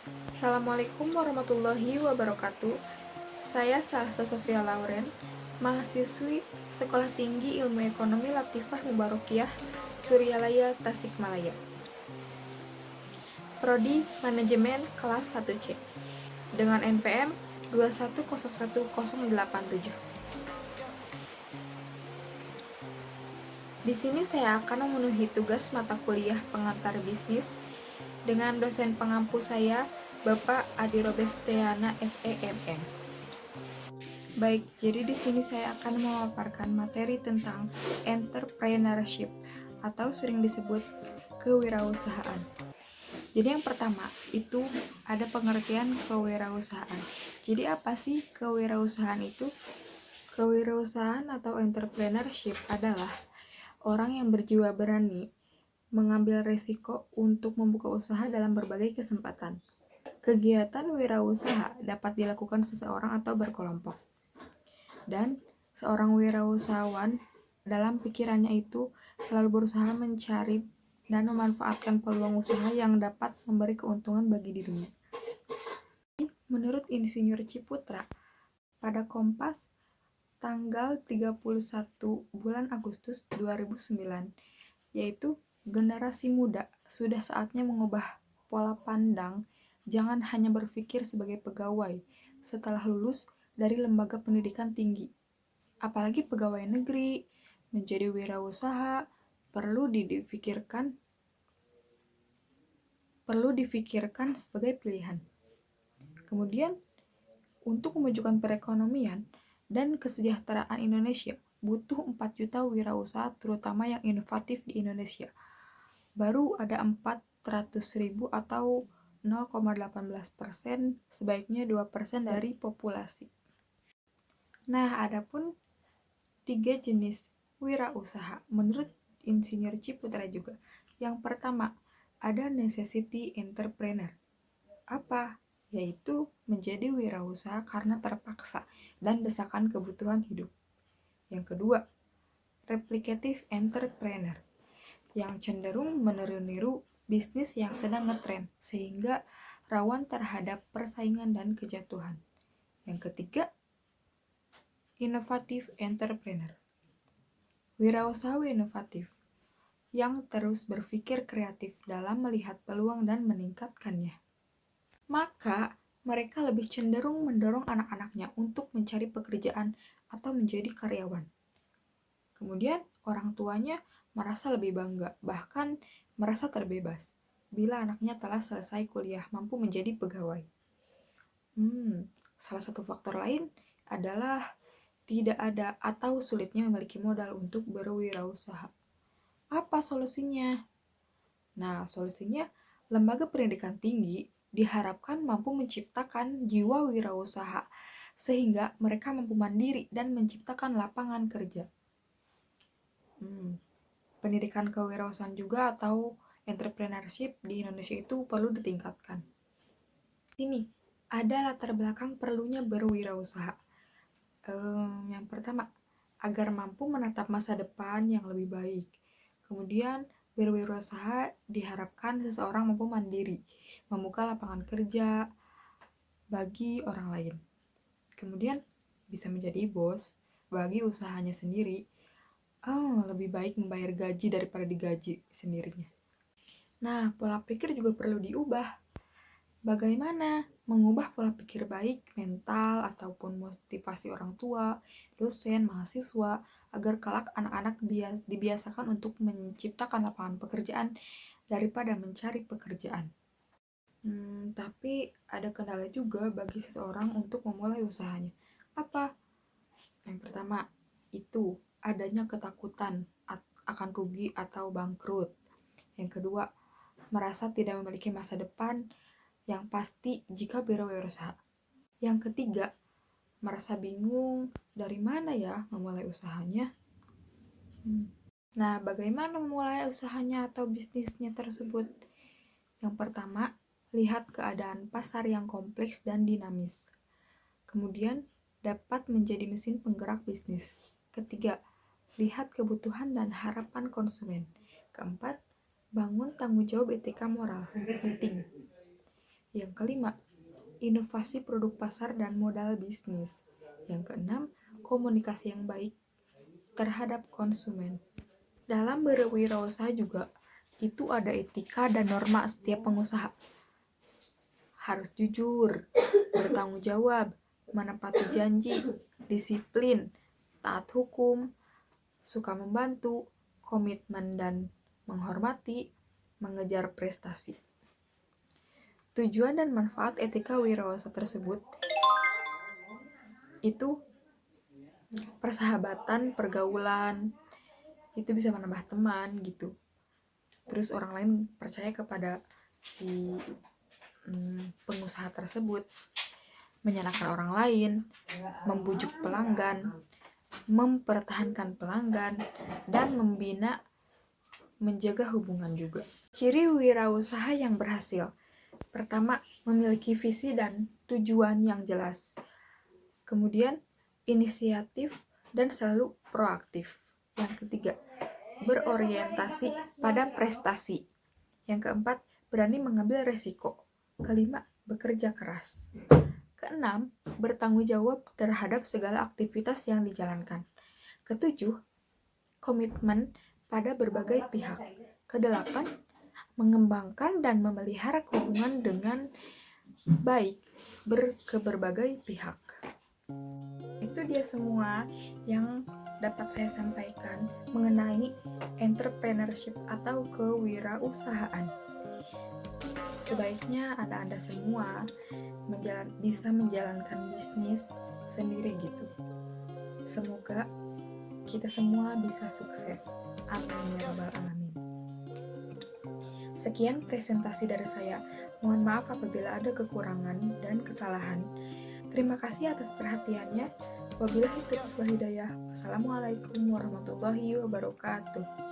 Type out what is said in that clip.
Assalamualaikum warahmatullahi wabarakatuh. Saya Salsa Sofia Lauren, mahasiswi Sekolah Tinggi Ilmu Ekonomi Latifah Mubarokiyah, Suryalaya, Tasikmalaya. Prodi Manajemen kelas 1C dengan NPM 2101087. Di sini saya akan memenuhi tugas mata kuliah pengantar bisnis dengan dosen pengampu saya, Bapak Adi Robestiana SEMM. Baik, jadi di sini saya akan memaparkan materi tentang entrepreneurship atau sering disebut kewirausahaan. Jadi yang pertama itu ada pengertian kewirausahaan. Jadi apa sih kewirausahaan itu? Kewirausahaan atau entrepreneurship adalah orang yang berjiwa berani mengambil risiko untuk membuka usaha dalam berbagai kesempatan. Kegiatan wirausaha dapat dilakukan seseorang atau berkelompok. Dan seorang wirausahawan dalam pikirannya itu selalu berusaha mencari dan memanfaatkan peluang usaha yang dapat memberi keuntungan bagi dirinya. Menurut Insinyur Ciputra, pada Kompas tanggal 31 bulan Agustus 2009, yaitu generasi muda sudah saatnya mengubah pola pandang, jangan hanya berpikir sebagai pegawai setelah lulus dari lembaga pendidikan tinggi. Apalagi pegawai negeri, menjadi wirausaha perlu difikirkan sebagai pilihan. Kemudian, untuk memajukan perekonomian dan kesejahteraan Indonesia, butuh 4 juta wirausaha terutama yang inovatif di Indonesia. Baru ada 400.000 atau 0,18%, sebaiknya 2% dari populasi. Nah, adapun 3 jenis wirausaha menurut Insinyur Ciputra juga. Yang pertama, ada necessity entrepreneur. Apa? Yaitu menjadi wirausaha karena terpaksa dan desakan kebutuhan hidup. Yang kedua, replicative entrepreneur, yang cenderung meniru-niru bisnis yang sedang ngetren sehingga rawan terhadap persaingan dan kejatuhan. Yang ketiga, innovative entrepreneur, wirausaha inovatif yang terus berpikir kreatif dalam melihat peluang dan meningkatkannya. Maka mereka lebih cenderung mendorong anak-anaknya untuk mencari pekerjaan atau menjadi karyawan. Kemudian orang tuanya merasa lebih bangga, bahkan merasa terbebas bila anaknya telah selesai kuliah mampu menjadi pegawai. Salah satu faktor lain adalah tidak ada atau sulitnya memiliki modal untuk berwirausaha. Apa solusinya? Nah, solusinya lembaga pendidikan tinggi diharapkan mampu menciptakan jiwa wirausaha sehingga mereka mampu mandiri dan menciptakan lapangan kerja. Pendidikan kewirausahaan juga atau entrepreneurship di Indonesia itu perlu ditingkatkan. Ini ada latar belakang perlunya berwirausaha. Yang pertama, agar mampu menatap masa depan yang lebih baik. Kemudian, berwirausaha diharapkan seseorang mampu mandiri, membuka lapangan kerja bagi orang lain. Kemudian, bisa menjadi bos bagi usahanya sendiri. Lebih baik membayar gaji daripada digaji sendirinya. Nah, pola pikir juga perlu diubah. Bagaimana mengubah pola pikir baik, mental, ataupun motivasi orang tua, dosen, mahasiswa, agar kelak anak-anak dibiasakan untuk menciptakan lapangan pekerjaan daripada mencari pekerjaan. Tapi ada kendala juga bagi seseorang untuk memulai usahanya. Apa? Yang pertama, itu adanya ketakutan akan rugi atau bangkrut. Yang kedua, merasa tidak memiliki masa depan yang pasti jika berwirausaha. Yang ketiga, merasa bingung dari mana ya memulai usahanya. Nah, bagaimana memulai usahanya atau bisnisnya tersebut? Yang pertama, lihat keadaan pasar yang kompleks dan dinamis. Kemudian, dapat menjadi mesin penggerak bisnis. Ketiga, lihat kebutuhan dan harapan konsumen. Keempat, bangun tanggung jawab etika moral. Penting. Yang kelima, inovasi produk pasar dan modal bisnis. Yang keenam, komunikasi yang baik terhadap konsumen. Dalam berwirausaha juga itu ada etika dan norma setiap pengusaha. Harus jujur, bertanggung jawab, menepati janji, disiplin, taat hukum, suka membantu, komitmen dan menghormati, mengejar prestasi. Tujuan dan manfaat etika wirausaha tersebut itu persahabatan, pergaulan, itu bisa menambah teman gitu. Terus orang lain percaya kepada si pengusaha tersebut, menyenangkan orang lain, membujuk pelanggan, mempertahankan pelanggan, dan membina, menjaga hubungan juga. Ciri wirausaha yang berhasil. Pertama, memiliki visi dan tujuan yang jelas. Kemudian, inisiatif dan selalu proaktif. Yang ketiga, berorientasi pada prestasi. Yang keempat, berani mengambil resiko. Kelima, bekerja keras. Keenam, bertanggung jawab terhadap segala aktivitas yang dijalankan. Ketujuh, komitmen pada berbagai pihak. Kedelapan, mengembangkan dan memelihara hubungan dengan baik ke berbagai pihak. Itu dia semua yang dapat saya sampaikan mengenai entrepreneurship atau kewirausahaan. Sebaiknya Anda semua bisa menjalankan bisnis sendiri gitu. Semoga kita semua bisa sukses. Amin ya rabbal alamin. Sekian presentasi dari saya. Mohon maaf apabila ada kekurangan dan kesalahan. Terima kasih atas perhatiannya. Wabillahi taufiq wal hidayah. Wassalamualaikum warahmatullahi wabarakatuh.